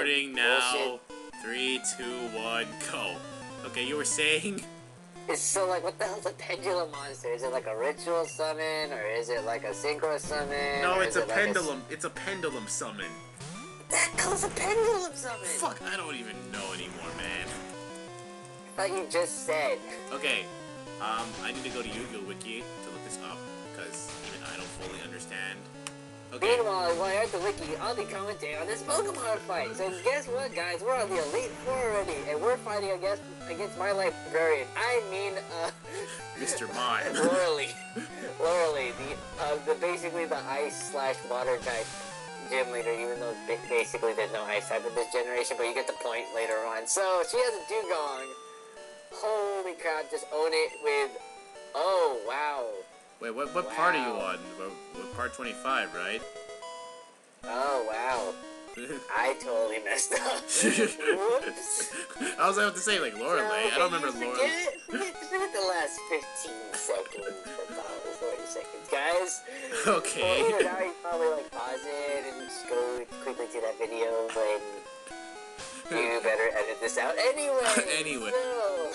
Starting now. 3, 2, 1, go. Okay, you were saying? So, like, what the hell's a pendulum monster? Is it like a ritual summon, or is it like a synchro summon? No, it's a pendulum. It's a pendulum summon. What the hell's a pendulum summon? Fuck, I don't even know anymore, man. I thought you just said. Okay, I need to go to Yugioh Wiki to look this up, because even I don't fully understand. Okay. Meanwhile, while you're at the wiki, I'll be commenting on this Pokemon fight. So guess what, guys? We're on the Elite Four already, and we're fighting against my librarian. I mean, Mr. Mime. Literally, the basically the ice/water type gym leader. Even though basically there's no ice type in this generation, but you get the point later on. So she has a Dugong. Holy crap! Just own it with. Oh wow. Wait, what part are you on? What part 25, right? Oh, wow. I totally messed up. Whoops. I was about to say, like, Lorelei. I don't remember Lorelei. Forget the last 15 seconds for about 40 seconds, guys. Okay. Well, now you probably, like, pause it and just go quickly to that video, and you better edit this out. Anyway. So,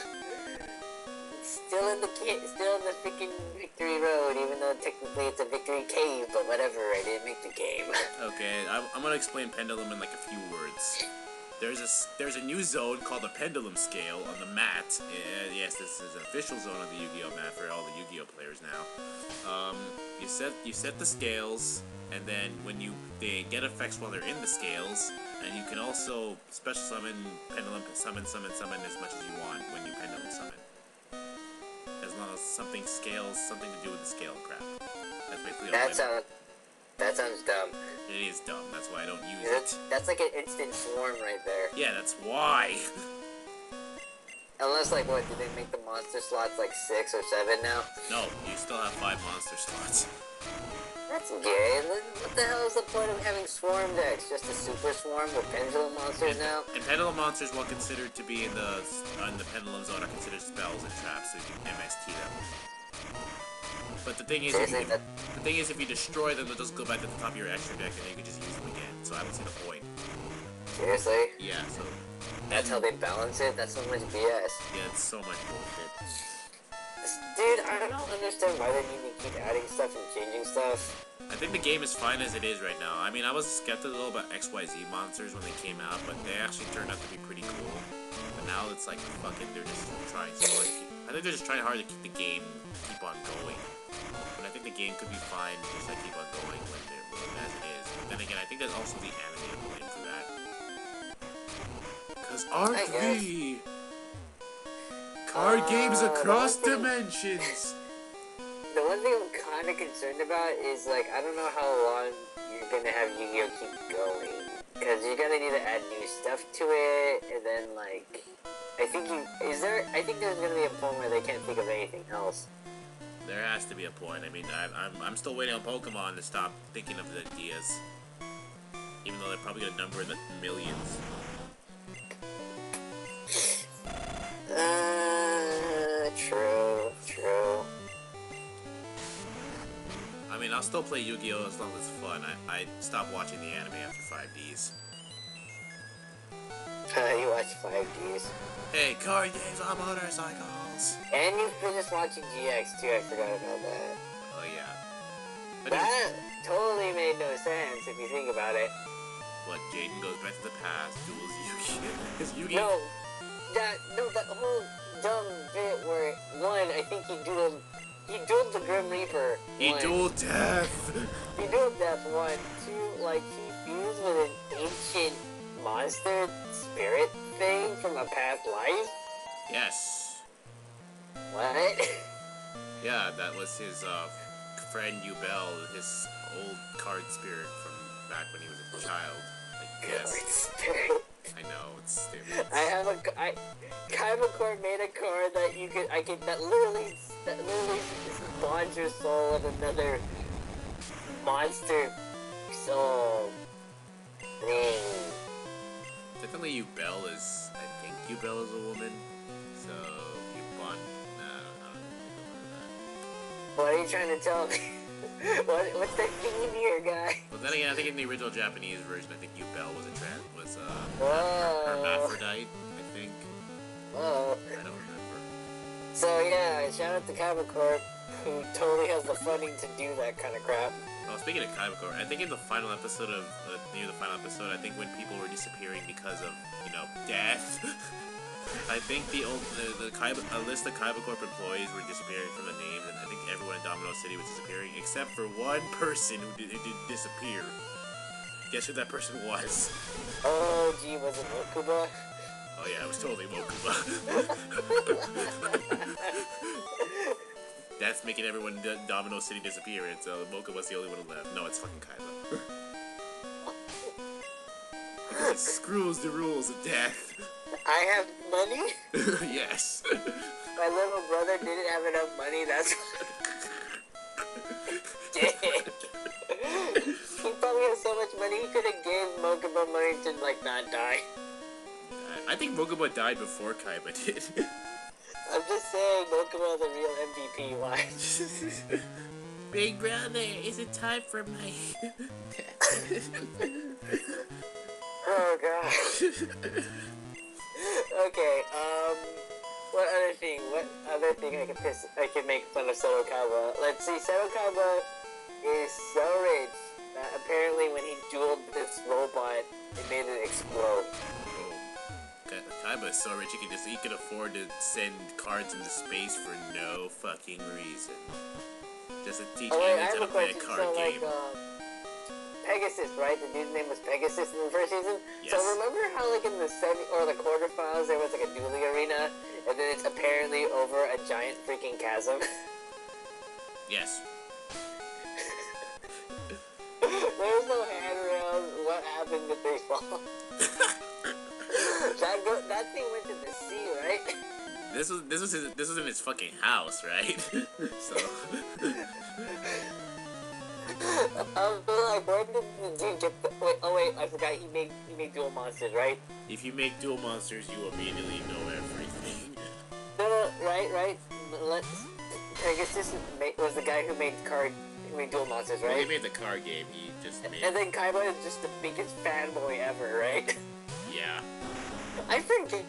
still in the freaking victory road, even though technically it's a victory cave, but whatever, I didn't make the game. Okay, I'm gonna explain Pendulum in like a few words. There's a new zone called the Pendulum Scale on the mat. Yes, this is an official zone of the Yu-Gi-Oh map for all the Yu-Gi-Oh players now. You set the scales, and then when they get effects while they're in the scales, and you can also special summon, Pendulum summon as much as you want when you Pendulum summon. As long as something to do with the scale crap. That's basically all. That sounds dumb. It is dumb. That's why I don't use it. That's like an instant swarm right there. Yeah, that's why. Unless, like, what, did they make the monster slots like 6 or 7 now? No, you still have 5 monster slots. That's gay. What the hell is the point of having swarm decks? Just a super swarm with pendulum monsters now? And pendulum monsters, while considered to be in the pendulum zone, are considered spells and traps, so you can MST them. But the thing is, if you destroy them, they'll just go back to the top of your extra deck, and you can just use them again. So I don't see the point. Seriously? Yeah. So. That's how they balance it. That's so much BS. Yeah, it's so much bullshit. Dude, I don't understand why they need to keep adding stuff and changing stuff. I think the game is fine as it is right now. I mean, I was skeptical about XYZ monsters when they came out, but they actually turned out to be pretty cool. But now it's like, fucking, they're just trying so hard to I think they're just trying hard to keep the game keep on going. But I think the game could be fine just like keep on going as it is. But then again, I think there's also the anime to blame for that. Because aren't we? Card games across dimensions! The one thing I'm kind of concerned about is, like, I don't know how long you're gonna have Yu-Gi-Oh! Keep going. Because you're gonna need to add new stuff to it, and then, like, I think there's gonna be a point where they can't think of anything else. There has to be a point. I mean, I'm still waiting on Pokemon to stop thinking of the ideas. Even though they're probably gonna number in the millions. True. I mean, I'll still play Yu-Gi-Oh! As long as it's fun. I stopped watching the anime after 5Ds. You watch 5Ds. Hey, card games on motorcycles! And you finished watching GX too, I forgot about that. Oh yeah. But that totally made no sense if you think about it. What, Jaden goes back to the past, duels Yu-Gi-Oh! Is Yu-Gi-Oh! No, that whole dumb bit where, one, I think he dueled the Grim Reaper. He dueled Death! He dueled Death, 1. 2, like, he fused with an ancient monster spirit thing from a past life? Yes. What? Yeah, that was his, friend Yubel, his old card spirit from back when he was a child. I guess. Card spirit. I know, it's stupid. Kaimakor made a card that literally bonds your soul with another monster soul thing. Technically, Yubel is, I think Yubel is a woman, so you bond, I don't know What are you trying to tell me? What's the theme here, guy? But then again, I think in the original Japanese version, I think Yubel was Whoa. hermaphrodite. I think. Whoa. I don't remember. So yeah, shout out to Kaiba Corp, who totally has the funding to do that kind of crap. Well, speaking of Kaiba Corp, I think in the final episode of near the final episode, I think when people were disappearing because of death. I think the Kaiba, a list of Kaiba Corp employees were disappearing from the names, and I think everyone in Domino City was disappearing except for one person who did disappear. Guess who that person was? Oh, gee, was it Mokuba? Oh yeah, it was totally Mokuba. That's making everyone in Domino City disappear, and so Mokuba's the only one left. No, it's fucking Kaiba. Because it screws the rules of death. I have money? Yes. My little brother didn't have enough money, that's Dang. He probably has so much money, he could have gave Mokuba money to, like, not die. I think Mokuba died before Kaiba did. I'm just saying, Mokuba the real MVP, why? Big brother, is it time for my... Oh, gosh. Okay, what other thing I can make fun of Seto Kaiba? Let's see, Seto Kaiba is so rich that apparently when he dueled this robot, it made it explode. Kaiba is so rich he could afford to send cards into space for no fucking reason. Just to teach aliens how to play a card game. Pegasus, right? The dude's name was Pegasus in the first season. Yes. So remember how, like, in the semi or the quarterfinals, there was like a dueling arena, and then it's apparently over a giant freaking chasm. Yes. There's no handrails. What happened if they fall? That thing went to the sea, right? This was in his fucking house, right? So. Like, where did the dude get the... Wait, I forgot he made dual monsters, right? If you make dual monsters, you immediately know everything. No, right? Pegasus was the guy who made dual monsters, right? Well, he made the card game, he just made... And then Kaiba is just the biggest fanboy ever, right? Yeah. I forget.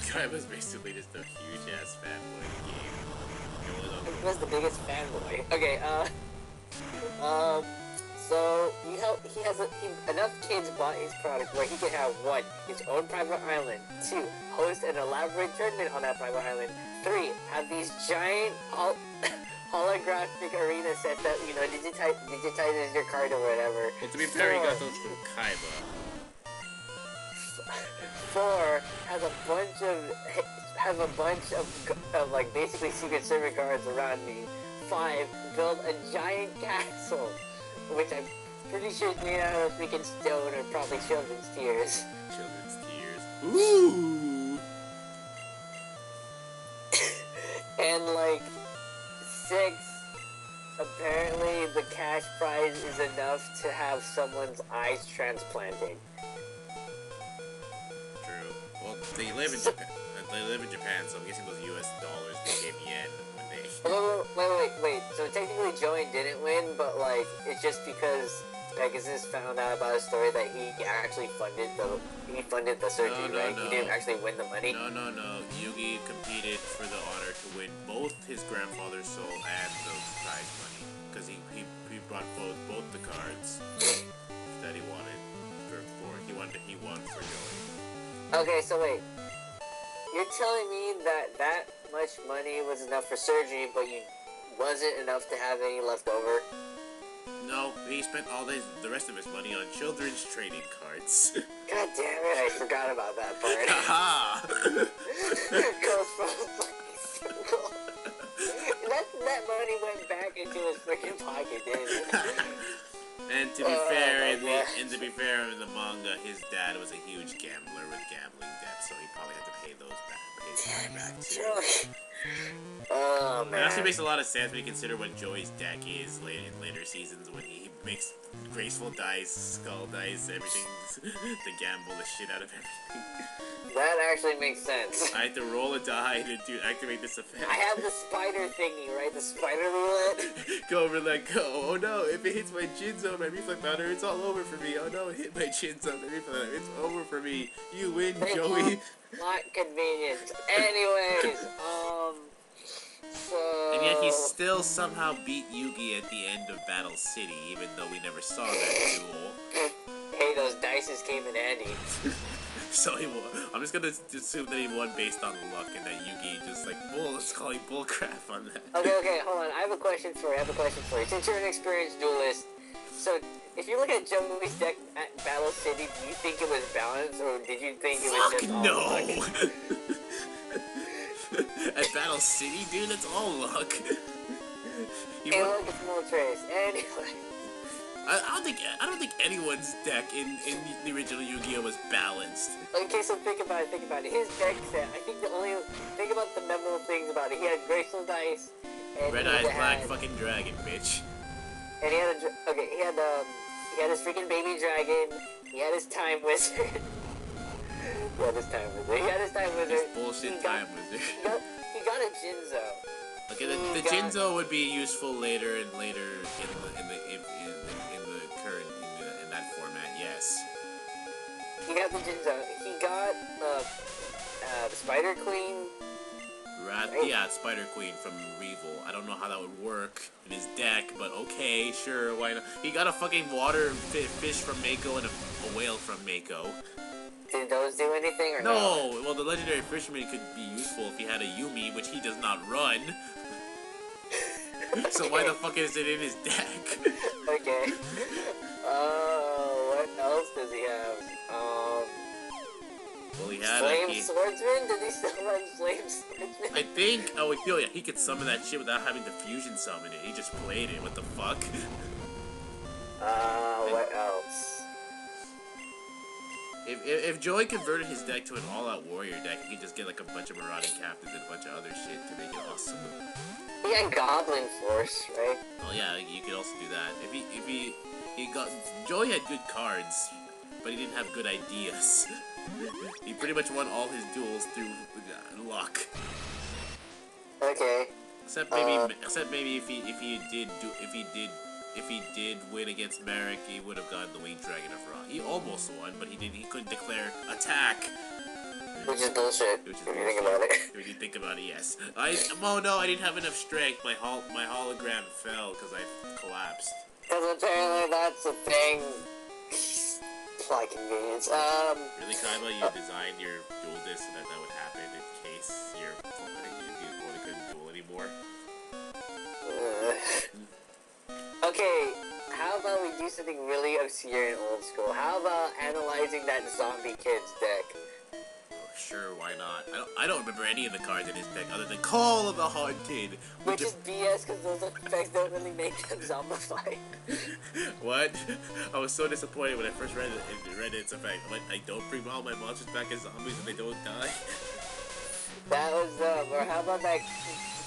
Kaiba's basically just a huge-ass fanboy in the game. He was the biggest fanboy. Okay, so enough kids bought his product where he could have 1, his own private island, 2, host an elaborate tournament on that private island, 3, have these giant holographic arena sets that, digitizes your card or whatever. Well, to be fair, he got those from Kaiba. 4, have a bunch of like basically Secret Service guards around me. 5, build a giant castle, which I'm pretty sure is made out of freaking stone or probably children's tears. Children's tears. Ooh. And like 6, apparently the cash prize is enough to have someone's eyes transplanted. True. Well, they live in Japan. So I'm guessing those US dollars became yen when they... Wait. So technically Joey didn't win, but like, it's just because Pegasus found out about a story that he actually funded the surgery, right? No. He didn't actually win the money? No. Yugi competed for the honor to win both his grandfather's soul and the prize money. Because he brought both the cards that he wanted he won for Joey. Okay, so wait. You're telling me that much money was enough for surgery, but wasn't enough to have any left over? No, he spent the rest of his money on children's trading cards. God damn it, I forgot about that part. Haha! Goes from single. That money went back into his freaking pocket, didn't it? And to be fair, in the manga, his dad was a huge gambler with gambling debt, so he probably had to pay those back. Too. Oh man. It actually makes a lot of sense when you consider what Joey's deck is in later seasons when he makes graceful dice, skull dice, everything to gamble the shit out of everything. That actually makes sense. I have to roll a die to activate this effect. I have the spider thingy, right? The spider roulette. Go over, let go. Oh no, if it hits my chin zone, my reflex powder, it's all over for me. Oh no, it hit my chin zone, my reflex, it's over for me. You win, Joey. Not convenient. Anyways, so... And yet he still somehow beat Yugi at the end of Battle City, even though we never saw that duel. Hey, those dices came in handy. So he won. I'm just gonna assume that he won based on luck, and that Yugi just like let's call him bullcrap on that. Okay, hold on. I have a question for you. Since you're an experienced duelist, so if you look at Joey's deck at Battle City, do you think it was balanced, or did you think it was just all luck? At Battle City, dude, that's all luck. Hey, look, it's Moltres. Anyway. I don't think anyone's deck in the original Yu-Gi-Oh was balanced. Okay, so think about it. His deck set, I think think about the memorable things about it. He had Graceful Dice, and Red Eyes Black fucking Dragon, bitch. And he had he had his freaking baby dragon, he had his Time Wizard. He had his Time Wizard. This bullshit Time Wizard. He got a Jinzo. Okay, the Jinzo would be useful later in that format, yes. He got the Jinzo. He got the Spider Queen. Right? Yeah, Spider Queen from Revel. I don't know how that would work in his deck, but okay, sure, why not? He got a fucking water fish from Mako and a whale from Mako. Did those do anything or no? Well, the legendary fisherman could be useful if he had a Yumi, which he does not run. So why the fuck is it in his deck? Okay. What else does he have? Well, he had Flame Swordsman? Did he still run Flame Swordsman? I think. Oh, yeah, he could summon that shit without having to fusion summon it. He just played it. What the fuck? What else? If Joey converted his deck to an all-out warrior deck, he could just get like a bunch of marauding captains and a bunch of other shit to make it awesome. He had Goblin Force, right? Oh yeah, you could also do that. If he got Joey had good cards, but he didn't have good ideas. He pretty much won all his duels through luck. Okay. Except maybe if he did win against Merrick, he would have gotten the Winged Dragon of Ra. He almost won, but he couldn't declare attack. Which is bullshit. If you think about it. If you think about it, yes. Oh no, I didn't have enough strength. My hologram fell because I collapsed. Because apparently that's a thing. Plot convenience. Really, Kaiba, you designed your duel disc so that would happen in case your opponent couldn't duel anymore. Okay, how about we do something really obscure and old school? How about analyzing that Zombie Kid's deck? Sure, why not? I don't remember any of the cards in his deck other than Call of the Haunted. Which is BS because those effects don't really make them zombified. What? I was so disappointed when I first read its effect. I'm like, I don't bring all my monsters back as zombies and they don't die. That was or how about that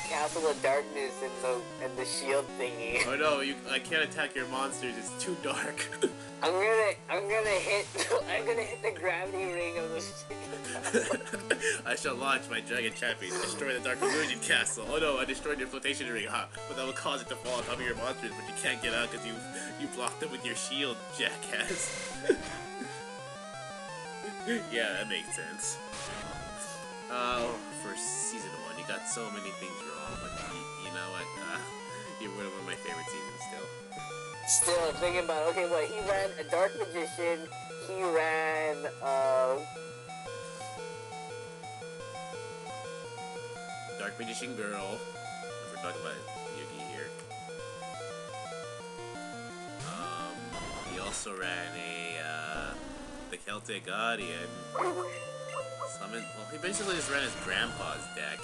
Castle of Darkness and the shield thingy? Oh no, I can't attack your monsters. It's too dark. I'm gonna hit the gravity ring of the I shall launch my dragon champion to destroy the Dark Illusion Castle. Oh no, I destroyed your flotation ring, huh? But that will cause it to fall on top of your monsters, but you can't get out because you blocked them with your shield, jackass. Yeah, that makes sense. For season 1, you got so many things wrong, but you know what? You're one of my favorite seasons still. Still, thinking about it. Okay, what? He ran a Dark Magician. He ran, Dark Magician Girl. We're talking about Yugi here. He also ran the Celtic Guardian. He basically just ran his grandpa's deck.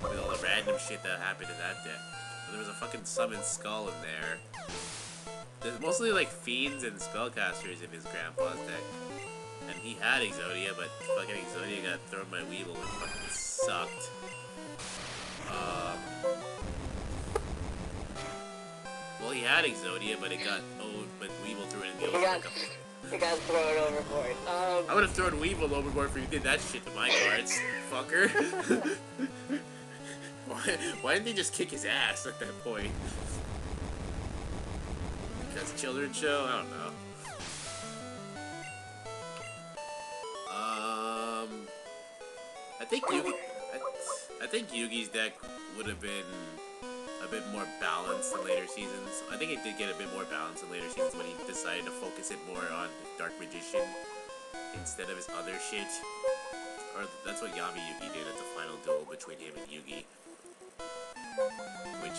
With all the random shit that happened in that deck. There was a fucking summoned skull in there. There's mostly like fiends and spellcasters in his grandpa's deck. And he had Exodia, but fucking Exodia got thrown by Weevil and fucking sucked. Well, Well, he had Exodia, but it got but Weevil threw it in the ocean. He got thrown overboard. I would have thrown Weevil overboard if you did that shit to my cards, fucker. Why didn't they just kick his ass at that point? Because children's show? I don't know. I think Yugi's deck would have been a bit more balanced in later seasons. I think it did get a bit more balanced in later seasons when he decided to focus it more on Dark Magician instead of his other shit. Or that's what Yami Yugi did at the final duel between him and Yugi. Which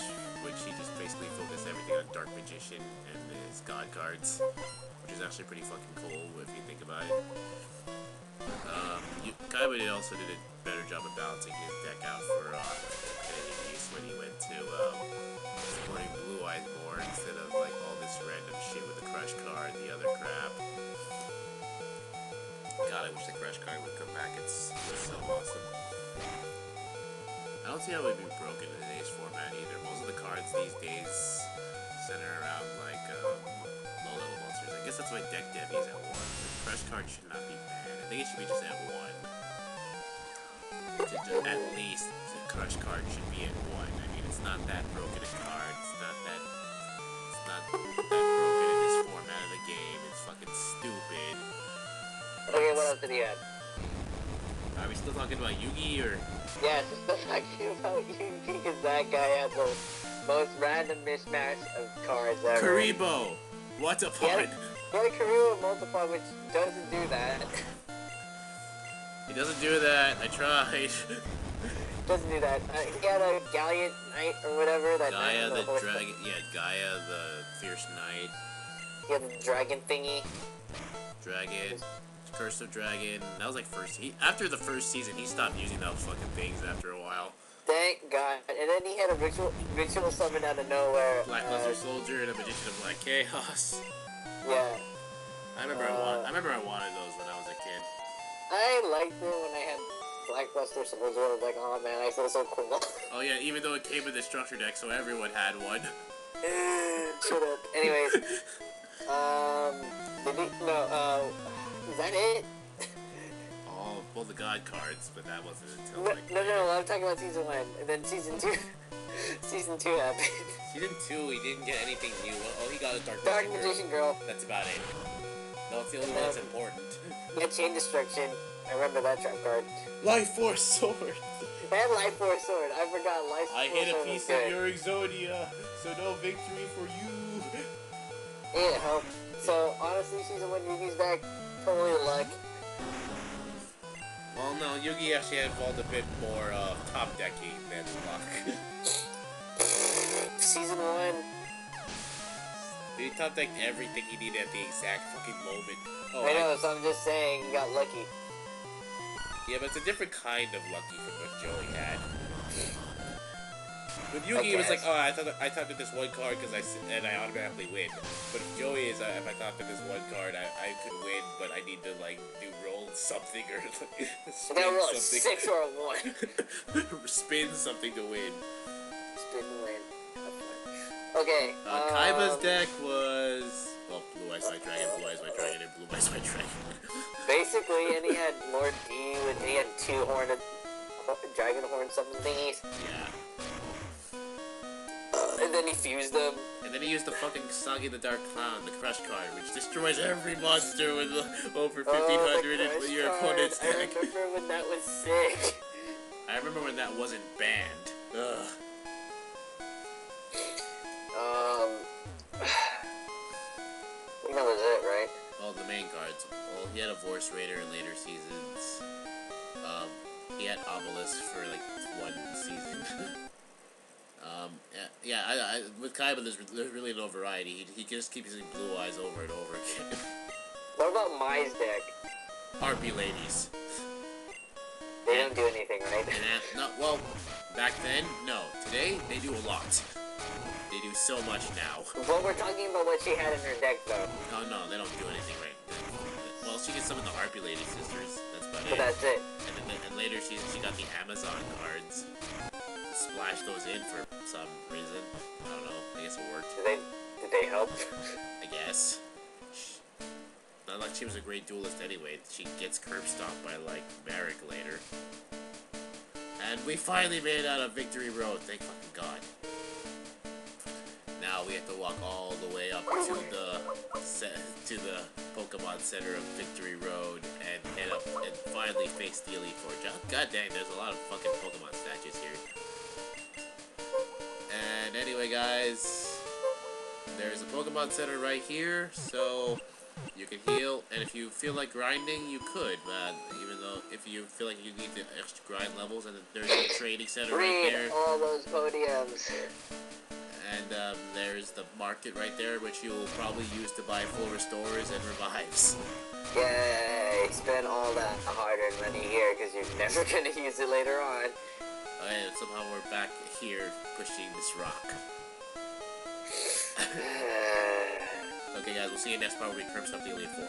he just basically focused everything on Dark Magician and his God cards. Which is actually pretty fucking cool if you think about it. Kaiba also did a better job of balancing his deck out for competitive use when he went to supporting Blue Eyes more instead of like all this random shit with the Crush card, the other crap. God, I wish the Crush card would come back. It's so awesome. I don't see how it would be broken in today's format either. Most of the cards these days center around like low-level monsters. I guess that's why deck dev is at 1. The Crush card should not be banned. I think it should be just at 1. At least the Crush card should be at 1. I mean, it's not that broken a card. It's not that broken in this format of the game. It's fucking stupid. Okay, what else did he have? Are we still talking about Yugi or? Yes, we're still talking about Yugi because that guy had the most random mismatch of cards ever. Karibo! What a pun! He had a Karibo multiply, which doesn't do that. He doesn't do that. I tried. Doesn't do that. He had a Galliant Knight or whatever. That Gaia the dragon. Yeah, Gaia the fierce knight. He had the dragon thingy. Dragon. Curse of Dragon. That was like after the first season, he stopped using those fucking things after a while. Thank God. And then he had a ritual summon out of nowhere. Blackluster Soldier and a Magician of Black Chaos. Yeah. I remember I wanted those when I was a kid. I liked it when I had Blackluster Soldier. I was like, oh man, I feel so cool. Oh yeah, even though it came in the structure deck, so everyone had one. Shut up. Anyways, is that it? Oh, well, the God cards, but that wasn't until like... No, I'm talking about Season 1, and then Season 2... Season 2 happened. Season 2, he didn't get anything new. Oh, he got a Dark Magician Girl. That's about it. That's the only one that's important. Yeah, Chain Destruction. I remember that trap card. Life Force Sword! I had Life Force Sword. I forgot Life Force Sword. I hit a piece of your Exodia, so no victory for you. It helped. So, honestly, Season 1 Yugi's back. Totally luck. Well, no, Yugi actually involved a bit more top decking than luck. Season 1. He top decked everything he needed at the exact fucking moment. Oh, I know, so I'm just saying he got lucky. Yeah, but it's a different kind of lucky from what Joey had. With Yugi, it was like, oh, I thought that this one card because I automatically win. But if Joey is, if I thought that this one card, I could win, but I need to like roll something or like spin roll something. A 6 or a 1. Spin something to win. Spin to win. Okay. Kaiba's deck was Blue Eyes White Dragon, Blue Eyes White Dragon, and Blue Eyes White Dragon. Basically, and he had Lord D, and he had 2 dragon horn something thingies. Yeah. And then he fused them. And then he used the fucking Sagi the Dark Clown, the Crush card, which destroys every monster with over 1,500 in your opponent's deck. I remember when that was sick. I remember when that wasn't banned. Ugh. I think that was it, right? Well, the main cards. Well, he had a Vorse Raider in later seasons. He had Obelisk for like 1 season. With Kaiba, there's really no variety. He just keeps using Blue Eyes over and over again. What about Mai's deck? Harpy Ladies. They don't do anything, right? Well, back then, no. Today, they do a lot. They do so much now. Well, we're talking about what she had in her deck, though. Oh, no, they don't do anything right. Well, she gets some of the Harpy Lady sisters. That's about it. But that's it. And later, she got the Amazon cards. Splash those in for some reason. I don't know. I guess it worked. Did they help? I guess. Not like she was a great duelist anyway. She gets curb stomped by, like, Merrick later. And we finally made it out of Victory Road, thank fucking God. Now we have to walk all the way up to the Pokemon Center of Victory Road and head up and finally face the Elite Four. God dang, there's a lot of fucking Pokemon statues here. And anyway, guys, there's a Pokemon Center right here, so you can heal. And if you feel like grinding, you could, even though if you feel like you need the extra grind levels, and there's a training center right there. All those podiums. And there's the market right there, which you will probably use to buy full restores and revives. Yay! Spend all that hard-earned money here, because you're never gonna use it later on. And somehow we're back here pushing this rock. Okay, guys, we'll see you next part where we curb something Elite 4.